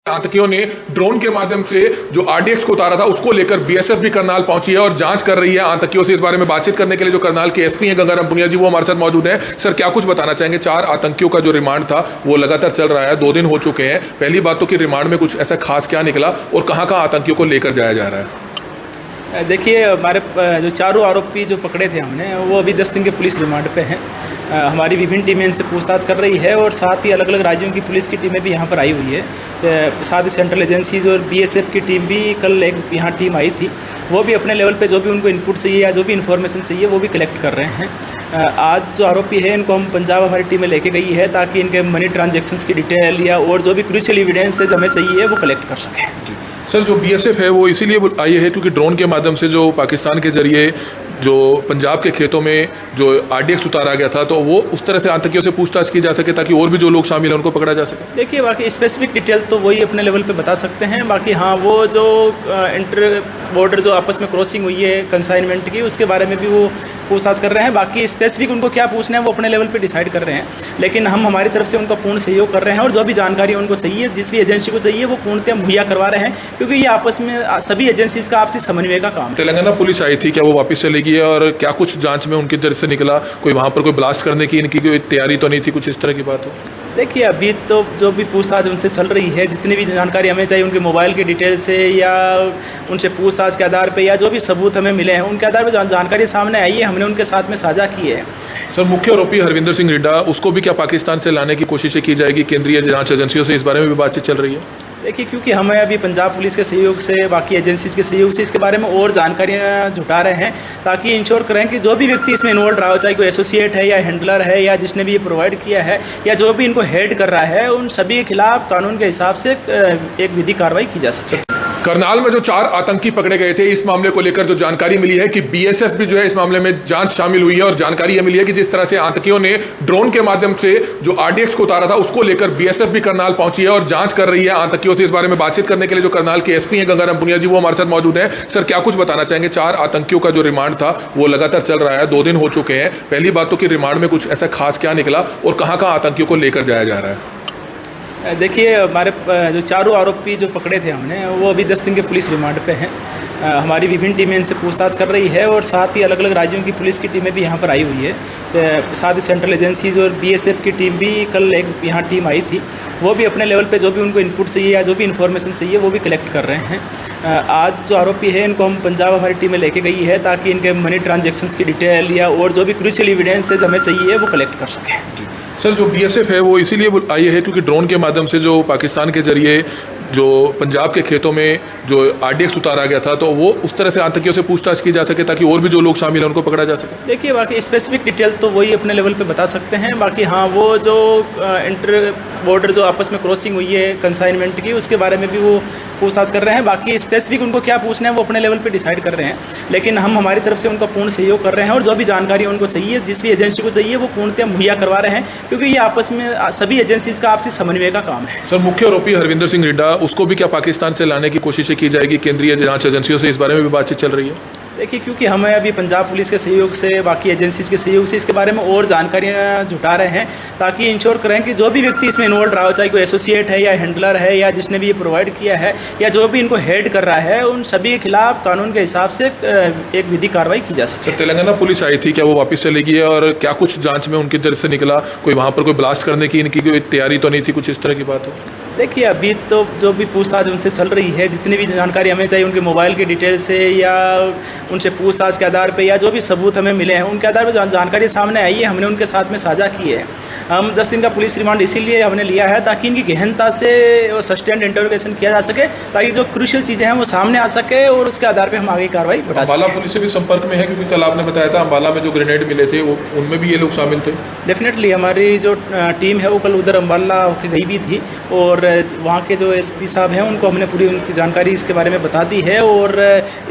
आतंकियों ने ड्रोन के माध्यम से जो आरडीएक्स को उतारा था उसको लेकर बीएसएफ भी करनाल पहुंची है और जांच कर रही है। आतंकियों से इस बारे में बातचीत करने के लिए जो करनाल के एसपी हैं गंगाराम पुनिया जी, वो हमारे साथ मौजूद हैं। सर, क्या कुछ बताना चाहेंगे? 4 आतंकियों का जो रिमांड था वो लगातार चल रहा है, 2 दिन हो चुके हैं। पहली बात तो कि रिमांड में कुछ ऐसा खास क्या निकला और कहाँ आतंकियों को लेकर जाया जा रहा है? देखिए, हमारे जो चारों आरोपी जो पकड़े थे हमने, वो अभी 10 दिन के पुलिस रिमांड पे हैं। हमारी विभिन्न टीमें इनसे पूछताछ कर रही है और साथ ही अलग अलग राज्यों की पुलिस की टीमें भी यहाँ पर आई हुई है। साथ ही सेंट्रल एजेंसीज और बीएसएफ की टीम भी कल एक यहाँ टीम आई थी। वो भी अपने लेवल पे जो भी उनको इनपुट चाहिए या जो भी इन्फॉर्मेशन चाहिए वो भी कलेक्ट कर रहे हैं। आज जो आरोपी है इनको हम पंजाब हमारी टीमें लेके गई है ताकि इनके मनी ट्रांजैक्शंस की डिटेल या और जो भी क्रूशियल एविडेंसेज हमें चाहिए वो कलेक्ट कर सकें। सर, जो बीएसएफ है वो इसीलिए आई है क्योंकि ड्रोन के माध्यम से जो पाकिस्तान के जरिए जो पंजाब के खेतों में जो आरडीएक्स उतारा गया था, तो वो उस तरह से आतंकियों से पूछताछ की जा सके ताकि और भी जो लोग शामिल हैं उनको पकड़ा जा सके। देखिए, बाकी स्पेसिफिक डिटेल तो वही अपने लेवल पे बता सकते हैं। बाकी हाँ, वो जो इंटर बॉर्डर जो आपस में क्रॉसिंग हुई है कंसाइनमेंट की, उसके बारे में भी वो पूछताछ कर रहे हैं। बाकी स्पेसिफिक उनको क्या पूछना है वो अपने लेवल पे डिसाइड कर रहे हैं, लेकिन हम हमारी तरफ से उनका पूर्ण सहयोग कर रहे हैं और जो भी जानकारी उनको चाहिए, जिस भी एजेंसी को चाहिए, वो पूर्णतः मुहैया करवा रहे हैं, क्योंकि ये आपस में सभी एजेंसीज का आपसी समन्वय का काम। तेलंगाना पुलिस आई थी, क्या वो वापस चली गई है और क्या कुछ जांच में उनकी तरफ से निकला? कोई वहाँ पर कोई ब्लास्ट करने की इनकी कोई तैयारी तो नहीं थी, कुछ इस तरह की बात हो? देखिए, अभी तो जो भी पूछताछ उनसे चल रही है, जितनी भी जानकारी हमें चाहिए उनके मोबाइल के डिटेल से या उनसे पूछताछ के आधार पे या जो भी सबूत हमें मिले हैं उनके आधार पर जानकारी सामने आई है, हमने उनके साथ में साझा की है। सर, मुख्य आरोपी हरविंदर सिंह रिड्डा, उसको भी क्या पाकिस्तान से लाने की कोशिशें की जाएगी? केंद्रीय जांच एजेंसियों से इस बारे में भी बातचीत चल रही है। देखिए, क्योंकि हमें अभी पंजाब पुलिस के सहयोग से, बाकी एजेंसीज के सहयोग से इसके बारे में और जानकारियाँ जुटा रहे हैं ताकि इंश्योर करें कि जो भी व्यक्ति इसमें इन्वॉल्व रहा हो, चाहे कोई एसोसिएट है या हैंडलर है या जिसने भी ये प्रोवाइड किया है या जो भी इनको हेड कर रहा है, उन सभी के खिलाफ कानून के हिसाब से एक विधि कार्रवाई की जा सके। करनाल में जो 4 आतंकी पकड़े गए थे, इस मामले को लेकर जो जानकारी मिली है कि बीएसएफ भी जो है इस मामले में जांच शामिल हुई है और जानकारी यह मिली है कि जिस तरह से आतंकियों ने ड्रोन के माध्यम से जो आरडीएक्स को उतारा था उसको लेकर बीएसएफ भी करनाल पहुंची है और जांच कर रही है। आतंकियों से इस बारे में बातचीत करने के लिए जो करनाल के एसपी हैं गंगाराम पुनिया जी, वो हमारे साथ मौजूद हैं। सर, क्या कुछ बताना चाहेंगे? 4 आतंकियों का जो रिमांड था वो लगातार चल रहा है, 2 दिन हो चुके हैं। पहली बात तो कि रिमांड में कुछ ऐसा खास क्या निकला और कहाँ आतंकियों को लेकर जाया जा रहा है? देखिए, हमारे जो चारों आरोपी जो पकड़े थे हमने, वो अभी 10 दिन के पुलिस रिमांड पे हैं। हमारी विभिन्न टीमें इनसे पूछताछ कर रही है और साथ ही अलग अलग राज्यों की पुलिस की टीमें भी यहाँ पर आई हुई है। साथ ही सेंट्रल एजेंसीज और बीएसएफ की टीम भी कल एक यहाँ टीम आई थी। वो भी अपने लेवल पे जो भी उनको इनपुट चाहिए या जो भी इन्फॉर्मेशन चाहिए वो भी कलेक्ट कर रहे हैं। आज जो आरोपी है इनको हम पंजाब हमारी टीमें लेके गई है ताकि इनके मनी ट्रांजैक्शंस की डिटेल या और जो भी क्रूशियल एविडेंसेज हमें चाहिए वो कलेक्ट कर सकें। सर, जो बीएसएफ है वो इसीलिए आई है क्योंकि ड्रोन के माध्यम से जो पाकिस्तान के जरिए जो पंजाब के खेतों में जो आरडीएक्स उतारा गया था, तो वो उस तरह से आतंकियों से पूछताछ की जा सके ताकि और भी जो लोग शामिल हैं उनको पकड़ा जा सके। देखिए, बाकी स्पेसिफिक डिटेल तो वही अपने लेवल पे बता सकते हैं। बाकी हाँ, वो जो इंटर बॉर्डर जो आपस में क्रॉसिंग हुई है कंसाइनमेंट की, उसके बारे में भी वो पूछताछ कर रहे हैं। बाकी स्पेसिफिक उनको क्या पूछना है वो अपने लेवल पे डिसाइड कर रहे हैं, लेकिन हम हमारी तरफ से उनका पूर्ण सहयोग कर रहे हैं और जो भी जानकारी उनको चाहिए, जिस भी एजेंसी को चाहिए, वो पूर्णतः मुहैया करवा रहे हैं, क्योंकि ये आपस में सभी एजेंसीज का आपसी समन्वय का काम है। सर, मुख्य आरोपी हरविंदर सिंह रिड्डा, उसको भी क्या पाकिस्तान से लाने की कोशिशें की जाएगी? केंद्रीय जांच एजेंसियों से इस बारे में भी बातचीत चल रही है। देखिए, क्योंकि हमें अभी पंजाब पुलिस के सहयोग से, बाकी एजेंसीज के सहयोग से इसके बारे में और जानकारियाँ जुटा रहे हैं ताकि इंश्योर करें कि जो भी व्यक्ति इसमें इन्वॉल्व रहा हो, चाहे कोई एसोसिएट है या हैंडलर है या जिसने भी ये प्रोवाइड किया है या जो भी इनको हेड कर रहा है, उन सभी के खिलाफ कानून के हिसाब से एक विधि कार्रवाई की जा सके। सर, तेलंगाना पुलिस आई थी, क्या वो वापस चली गई है और क्या कुछ जांच में उनकी तरफ से निकला? कोई वहाँ पर कोई ब्लास्ट करने की इनकी कोई तैयारी तो नहीं थी, कुछ इस तरह की बात हो? देखिए, अभी तो जो भी पूछताछ उनसे चल रही है, जितनी भी जानकारी हमें चाहिए उनके मोबाइल के डिटेल से या उनसे पूछताछ के आधार पे या जो भी सबूत हमें मिले हैं उनके आधार पर जानकारी सामने आई है, हमने उनके साथ में साझा की है। हम 10 दिन का पुलिस रिमांड इसीलिए हमने लिया है ताकि इनकी गहनता से सस्टेन्ड इंटरोगेशन किया जा सके ताकि जो क्रूशियल चीज़ें हैं वो सामने आ सके और उसके आधार पर हम आगे कार्रवाई बढ़ा सकें। अम्बाला पुलिस से भी संपर्क में है क्योंकि कल आपने बताया था अम्बाला में जो ग्रेनेड मिले थे वो उनमें भी ये लोग शामिल थे। डेफिनेटली हमारी जो टीम है वो कल उधर अम्बाला होकर गई भी थी और वहाँ के जो एसपी साहब हैं उनको हमने पूरी उनकी जानकारी इसके बारे में बता दी है और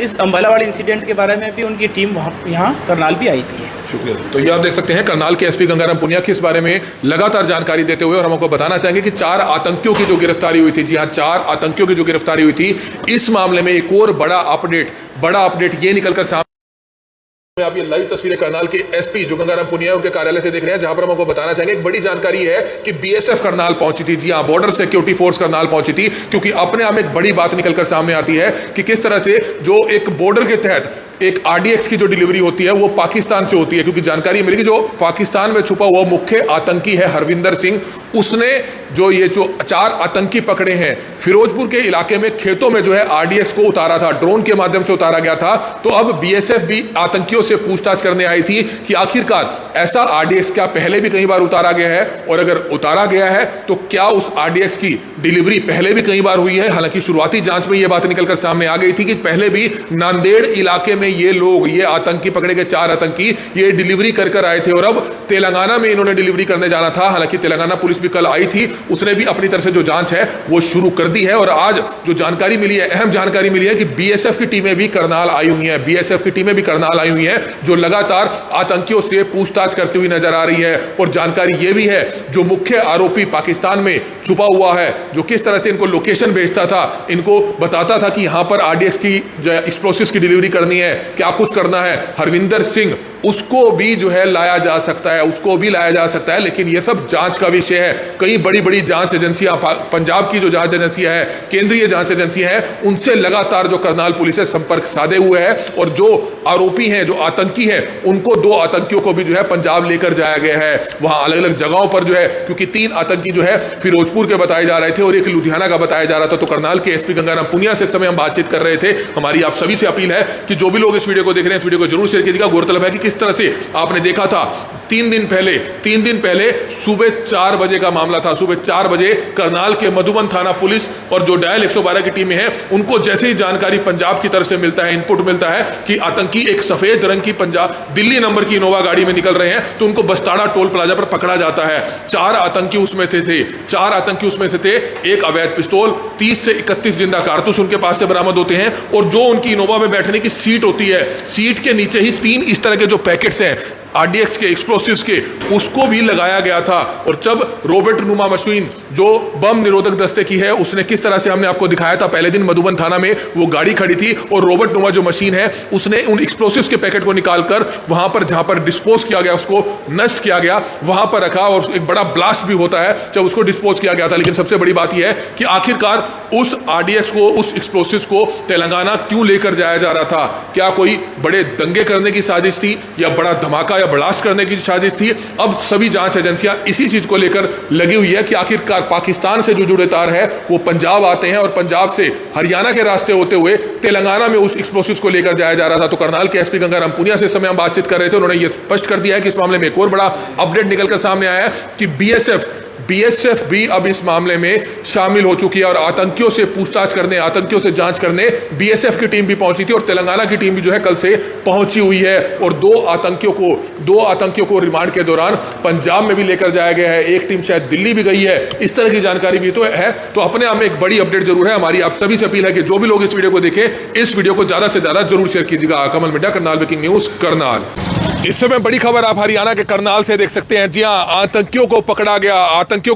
इस अम्बाला वाले इंसिडेंट के बारे में भी उनकी टीम वहाँ यहाँ करनाल भी आई थी। शुक्रिया। तो ये आप देख सकते हैं करनाल के एसपी गंगाराम पुनिया की इस बारे में लगातार जानकारी देते हुए, और हम आपको बताना चाहेंगे कि 4 आतंकियों की जो गिरफ्तारी हुई थी, जी हाँ, 4 आतंकियों की जो गिरफ्तारी हुई थी, इस मामले में एक और बड़ा अपडेट ये निकलकर सामने आप ये लाइव तस्वीरें करनाल के एसपी जो गंगाराम पुनिया उनके कार्यालय से देख रहे हैं, जहां पर हम आपको बताना चाहेंगे एक बड़ी जानकारी है कि बीएसएफ करनाल पहुंची थी। जी हां, बॉर्डर सिक्योरिटी फोर्स करनाल पहुंची थी, क्योंकि अपने आप में एक बड़ी बात निकलकर सामने आती है कि किस तरह से जो एक बॉर्डर के तहत एक आरडीएक्स की जो डिलीवरी होती है वो पाकिस्तान से होती है, क्योंकि जानकारी मिली कि जो पाकिस्तान में छुपा हुआ मुख्य आतंकी है हरविंदर सिंह, उसने जो 4 आतंकी पकड़े हैं फिरोजपुर के इलाके में खेतों में जो है आरडीएक्स को उतारा था, ड्रोन के माध्यम से उतारा गया था। तो अब बीएसएफ भी आतंकियों से पूछताछ करने आई थी कि आखिरकार ऐसा आरडीएक्स क्या पहले भी कई बार उतारा गया है, और अगर उतारा गया है तो क्या उस आरडीएक्स की डिलीवरी पहले भी कई बार हुई है। हालांकि शुरुआती जांच में यह बात निकलकर सामने आ गई थी कि पहले भी नांदेड़ इलाके में ये आतंकी पकड़े गए 4 आतंकी ये डिलीवरी कर आए थे, और अब तेलंगाना में इन्होंने डिलीवरी करने जाना था। हालांकि तेलंगाना पुलिस भी कल आई थी, उसने भी अपनी तरफ से जो जांच है वो शुरू कर दी है। और आज जो जानकारी मिली है, अहम जानकारी मिली है कि बीएसएफ की टीमें भी करनाल आई हुई हैं, बीएसएफ की टीमें भी करनाल आई हुई हैं, जो लगातार आतंकियों से पूछताछ करती हुई नजर आ रही है। और जानकारी यह भी है जो मुख्य आरोपी पाकिस्तान में छुपा हुआ है, जो किस तरह से इनको लोकेशन भेजता था, इनको बताता था कि यहां पर आरडीएक्स की जो एक्सप्लोसिव्स की डिलीवरी करनी है, क्या कुछ करना है, हरविंदर सिंह उसको भी जो है लाया जा सकता है, उसको भी लाया जा सकता है। लेकिन यह सब जांच का विषय है। कई बड़ी बड़ी जांच एजेंसियां, पंजाब की जो जांच एजेंसियां है, केंद्रीय जांच एजेंसियां हैं, उनसे लगातार जो करनाल पुलिस है संपर्क साधे हुए है, और जो आरोपी हैं, जो आतंकी हैं, उनको 2 आतंकियों को भी जो है पंजाब लेकर जाया गया है। वहां अलग अलग जगहों पर जो है, क्योंकि 3 आतंकी जो है फिरोजपुर के बताए जा रहे थे और एक लुधियाना का बताया जा रहा था। तो करनाल के एसपी गंगाराम पुनिया से इस समय हम बातचीत कर रहे थे। हमारी आप सभी से अपील है कि जो भी लोग इस वीडियो को देख रहे हैं, इस वीडियो को जरूर शेयर कीजिएगा। गौरतलब है कि किस तरह से आपने देखा था 3 दिन पहले सुबह 4 बजे का मामला था। सुबह 4 बजे करनाल के मधुबन थाना पुलिस और जो डायल 112 की टीमें हैं, उनको जैसे ही जानकारी पंजाब की तरफ से मिलता है, इनपुट मिलता है कि आतंकी एक सफेद रंग की पंजाब दिल्ली नंबर की इनोवा गाड़ी में निकल रहे हैं, तो उनको बस्ताड़ा टोल प्लाजा पर पकड़ा जाता है। 4 आतंकी उसमें थे 4 आतंकी उसमें से थे। एक अवैध पिस्तौल, 30 से 31 जिंदा कारतूस उनके पास से बरामद होते हैं, और जो उनकी इनोवा में बैठने की सीट होती है, सीट के नीचे ही 3 इस तरह के जो पैकेट्स हैं आरडीएक्स के, एक्सप्लोसिव्स के, उसको भी लगाया गया था। और जब रोबोट नुमा मशीन जो बम निरोधक दस्ते की है, उसने किस तरह से हमने आपको दिखाया था पहले दिन मधुबन थाना में, वो गाड़ी खड़ी थी और रोबोट नुमा जो मशीन है उसने उन एक्सप्लोसिव्स के पैकेट को निकालकर वहां पर जहां पर डिस्पोज किया गया, उसको नष्ट किया गया, वहां पर रखा, और एक बड़ा ब्लास्ट भी होता है जब उसको डिस्पोज किया गया था। लेकिन सबसे बड़ी बात यह है कि आखिरकार उस आरडीएक्स को, उस एक्सप्लोसिव्स को तेलंगाना क्यों लेकर जाया जा रहा था? क्या कोई बड़े दंगे करने की साजिश थी, या बड़ा धमाका या ब्लास्ट करने की साजिश थी? अब सभी जांच एजेंसियां इसी चीज को लेकर लगी हुई है कि आखिरकार पाकिस्तान से जो जुड़े तार है वो पंजाब आते हैं, और पंजाब से हरियाणा के रास्ते होते हुए तेलंगाना में उस एक्सप्लोसिव्स को लेकर जाया जा रहा था। तो करनाल के एसपी गंगाराम पुनिया से इस समय हम बातचीत कर रहे थे, उन्होंने ये स्पष्ट कर दिया है कि इस मामले में एक और बड़ा अपडेट निकलकर सामने आया है कि बीएसएफ भी अब इस मामले में शामिल हो चुकी है, और आतंकियों से पूछताछ करने, आतंकियों से जांच करने बीएसएफ की टीम भी पहुंची थी, और तेलंगाना की टीम भी जो है कल से पहुंची हुई है। और 2 आतंकियों को रिमांड के दौरान पंजाब में भी लेकर जाया गया है। एक टीम शायद दिल्ली भी गई है, इस तरह की जानकारी भी तो है। तो अपने आप में एक बड़ी अपडेट जरूर है। हमारी आप सभी से अपील है कि जो भी लोग इस वीडियो को देखें, इस वीडियो को ज्यादा से ज्यादा जरूर शेयर कीजिएगा। Kamal media, Karnal breaking news, Karnal. इस समय बड़ी खबर आप हरियाणा के करनाल से देख सकते हैं। जी हां, आतंकियों को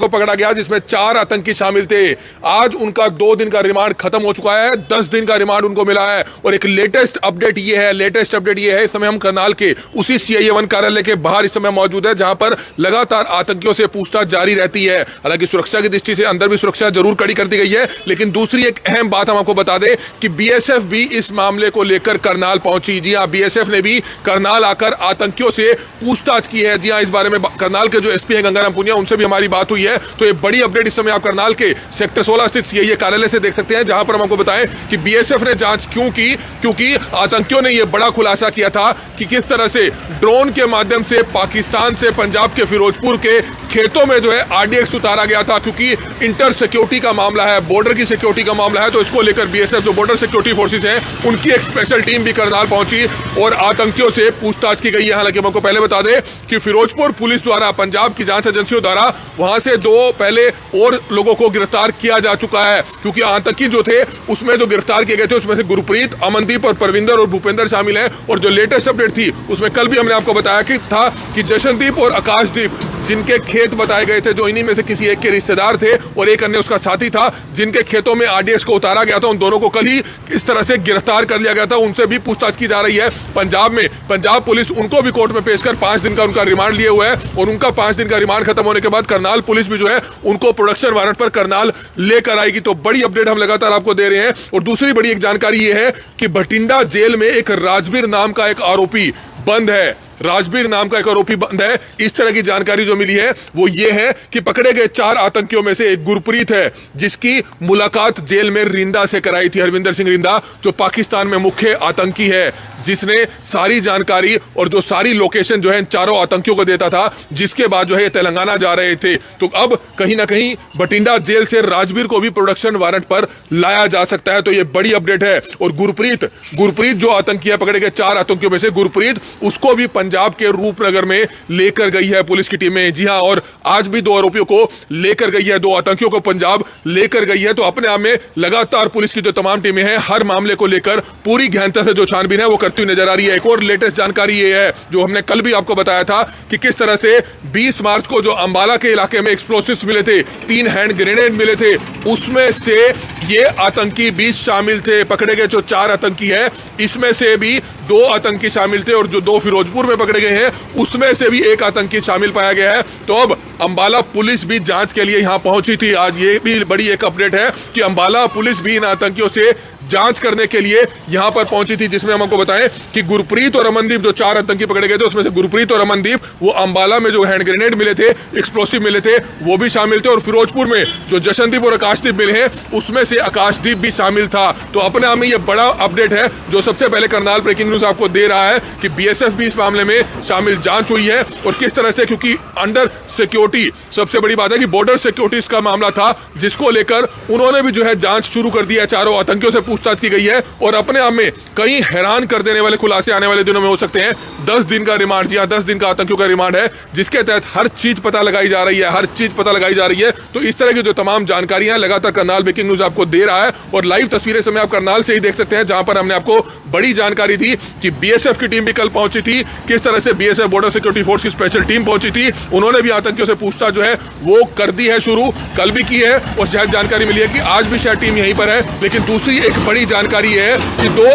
पकड़ा गया जिसमें 4 आतंकी शामिल थे। आज उनका 2 दिन का रिमांड खत्म हो चुका है, 10 दिन का रिमांड उनको मिला है। और एक लेटेस्ट अपडेट ये है, इस समय हम करनाल के उसी CIA-1 कार्यालय के बाहर इस समय मौजूद है, जहां पर लगातार आतंकियों से पूछताछ जारी रहती है। हालांकि सुरक्षा की दृष्टि से अंदर भी सुरक्षा जरूर कड़ी कर दी गई है, लेकिन दूसरी एक अहम बात हम आपको बता दें कि बीएसएफ भी इस मामले को लेकर करनाल पहुंची। जी हां, बीएसएफ ने भी करनाल आकर आतंकियों से पूछताछ की है। जी हां, इस बारे में करनाल के जो एसपी हैं गंगाराम पुनिया, उनसे भी हमारी बात हुई है। तो ये बड़ी अपडेट इस समय आप करनाल के सेक्टर 16 स्थित CIA कार्यालय से देख सकते हैं, जहां पर हम आपको बताएं कि बीएसएफ ने जांच क्यों की, क्योंकि आतंकियों ने यह बड़ा खुलासा किया था कि किस तरह से ड्रोन के माध्यम से पाकिस्तान से पंजाब के फिरोजपुर के खेतों में जो है आरडीएक्स उतारा गया था, क्योंकि इंटर सिक्योरिटी का मामला है, बॉर्डर की सिक्योरिटी का मामला है। तो इसको लेकर बीएसएफ जो बॉर्डर सिक्योरिटी फोर्सेस हैं, उनकी एक स्पेशल टीम भी करनाल पहुंची और आतंकियों से पूछताछ की गई है। हालांकि हमको पहले बता दें कि फिरोजपुर पुलिस द्वारा, पंजाब की जांच एजेंसियों द्वारा वहां से 2 पहले और लोगों को गिरफ्तार किया जा चुका है, क्योंकि आतंकी जो थे उसमें जो गिरफ्तार किए गए थे उसमें से गुरप्रीत, अमनदीप और परविंदर और भूपेंद्र शामिल हैं। और जो लेटेस्ट अपडेट थी उसमें कल भी हमने आपको बताया कि था कि जशनदीप और आकाशदीप जिनके खेत बताए गए थे, जो इन्हीं में से किसी एक के रिश्तेदार थे और एक अन्य उसका साथी था, जिनके खेतों में आरडीएक्स को उतारा गया था, उन दोनों को कल ही इस तरह से गिरफ्तार कर लिया गया था। उनसे भी पूछताछ की जा रही है पंजाब में। पंजाब पुलिस उनको भी कोर्ट में पेश कर 5 दिन का उनका रिमांड लिए हुआ है और उनका 5 दिन का रिमांड खत्म होने के बाद करनाल पुलिस भी जो है उनको प्रोडक्शन वारंट पर करनाल लेकर आएगी। तो बड़ी अपडेट हम लगातार आपको दे रहे हैं। और दूसरी बड़ी एक जानकारी यह है कि बठिंडा जेल में एक राजवीर नाम का एक आरोपी बंद है। राजवीर नाम का एक आरोपी बंद है। इस तरह की जानकारी जो मिली है वो ये है कि पकड़े गए 4 आतंकियों में से एक गुरप्रीत है, जिसकी मुलाकात जेल में रिंदा से कराई थी। हरविंदर सिंह रिंदा जो पाकिस्तान में मुख्य आतंकी है, जिसने सारी जानकारी और जो सारी लोकेशन जो है इन चारों आतंकियों को देता था, जिसके बाद जो है ये तेलंगाना जा रहे थे। तो अब कहीं ना कहीं बठिंडा जेल से राजवीर को भी प्रोडक्शन वारंट पर लाया जा सकता है। तो ये बड़ी अपडेट है। और गुरप्रीत जो आतंकी है, पकड़े गए 4 आतंकियों में से गुरप्रीत, उसको भी पंजाब के रूपनगर में लेकर गई है पुलिस की टीमें। जी हां, और आज भी 2 आरोपियों को लेकर गई है, 2 आतंकियों को पंजाब लेकर गई है। तो अपने आप में लगातार पुलिस की जो तमाम टीमें हैं, हर मामले को लेकर पूरी गहनता से जो छानबीन है वो करती हुई नजर आ रही है। एक और लेटेस्ट जानकारी ये है जो हमने कल भी आपको बताया था कि किस तरह से 20 मार्च को जो अंबाला के इलाके में एक्सप्लोसिव्स मिले थे, 3 हैंड ग्रेनेड मिले थे, उसमें से ये आतंकी 20 शामिल थे। पकड़े गए जो 4 आतंकी है, इसमें से भी 2 आतंकी शामिल थे और जो 2 फिरोजपुर में पकड़े गए हैं उसमें से भी 1 आतंकी शामिल पाया गया है। तो अब अंबाला पुलिस भी जांच के लिए यहां पहुंची थी। आज ये भी बड़ी एक अपडेट है कि अंबाला पुलिस भी इन आतंकियों से जांच करने के लिए यहां पर पहुंची थी, जिसमें हम आपको बताएं कि गुरप्रीत और अमनदीप जो 4 आतंकी पकड़े गए थे, उसमें से गुरप्रीत और अमनदीप वो अंबाला में जो हैंड ग्रेनेड मिले थे, एक्सप्लोसिव मिले थे, वो भी शामिल थे। और फिरोजपुर में जो जशनदीप और आकाशदीप मिले हैं, उसमें से आकाशदीप भी शामिल था। तो अपने आप में ये बड़ा अपडेट है जो सबसे पहले करनाल ब्रेकिंग न्यूज आपको दे रहा है कि बीएसएफ भी इस मामले में शामिल, जांच हुई है। और किस तरह से, क्योंकि अंडर सिक्योरिटी सबसे बड़ी बात है कि बॉर्डर सिक्योरिटी इसका मामला था, जिसको लेकर उन्होंने भी जो है जांच शुरू कर दी है। 4 आतंकियों से पूछताछ की गई है और अपने आप में कई हैरान कर देने वाले खुलासे आने वाले दिनों में हो सकते हैं। 10 दिन का रिमांड, जी हां 10 दिन का आतंकियों का रिमांड है, जिसके तहत हर चीज पता लगाई जा रही है, हर चीज पता लगाई जा रही है। तो इस तरह की जो तमाम जानकारियां लगातार करनाल ब्रेकिंग न्यूज आपको दे रहा है। और लाइव तस्वीरें समय आप करनाल से ही देख सकते हैं, जहां पर हमने आपको बड़ी जानकारी दी कि बीएसएफ की टीम भी कल पहुंची थी। किस तरह से बीएसएफ बॉर्डर सिक्योरिटी फोर्स की स्पेशल टीम पहुंची थी, उन्होंने भी आतंकियों से पूछताछ जो है वो कर दी है शुरू, कल भी की है। और शायद जानकारी मिली है कि आज भी शायद टीम यहीं पर है। लेकिन दूसरी एक बड़ी जानकारी है कि 2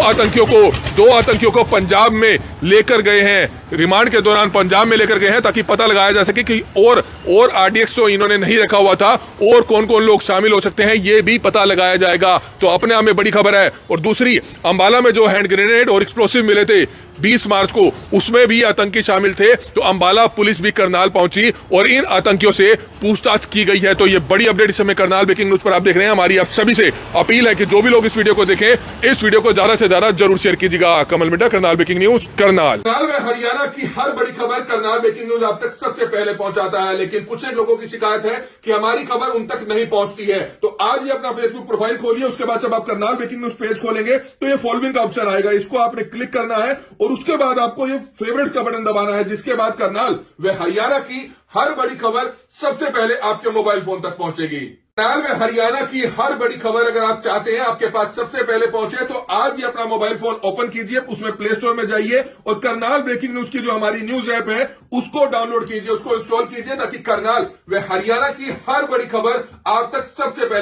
आतंकियों को पंजाब में लेकर गए हैं, रिमांड के दौरान पंजाब में लेकर गए हैं, ताकि पता लगाया जा सके कि और आरडीएक्स तो इन्होंने नहीं रखा हुआ था, और कौन कौन लोग शामिल हो सकते हैं, ये भी पता लगाया जाएगा। तो अपने आप में बड़ी खबर है। और दूसरी, अंबाला में जो हैंड ग्रेनेड और एक्सप्लोसिव मिले थे 20 मार्च को, उसमें भी आतंकी शामिल थे। तो अंबाला पुलिस भी करनाल पहुंची और इन आतंकियों से पूछताछ की गई है। तो ये बड़ी अपडेट इस समय करनाल ब्रेकिंग न्यूज पर आप देख रहे हैं। हमारी आप सभी से अपील है कि जो भी लोग इस वीडियो को देखें, इस वीडियो को ज्यादा से ज्यादा जरूर शेयर कीजिएगा। कमल मिड्डा, करनाल ब्रेकिंग न्यूज, करनाल। हरियाणा की हर बड़ी खबर करनाल ब्रेकिंग न्यूज आप तक सबसे पहले पहुंचाता है, लेकिन कुछ एक लोगों की शिकायत है कि हमारी खबर उन तक नहीं पहुंचती है। तो आज ही अपना फेसबुक प्रोफाइल खोलिए, उसके बाद जब आप करनाल ब्रेकिंग न्यूज पेज खोलेंगे तो ये फॉलोइंग का ऑप्शन आएगा, इसको आपने क्लिक करना है और उसके बाद आपको ये फेवरेट्स का बटन दबाना है, जिसके बाद करनाल व हरियाणा की हर बड़ी खबर सबसे पहले आपके मोबाइल फोन तक पहुंचेगी। करनाल व हरियाणा की हर बड़ी खबर अगर आप चाहते हैं आपके पास सबसे पहले पहुंचे, तो आज ही अपना मोबाइल फोन ओपन कीजिए, उसमें प्ले स्टोर में जाइए और करनाल ब्रेकिंग न्यूज की जो हमारी न्यूज ऐप है उसको डाउनलोड कीजिए, उसको इंस्टॉल कीजिए, ताकि करनाल व हरियाणा की हर बड़ी खबर आप तक सबसे पहले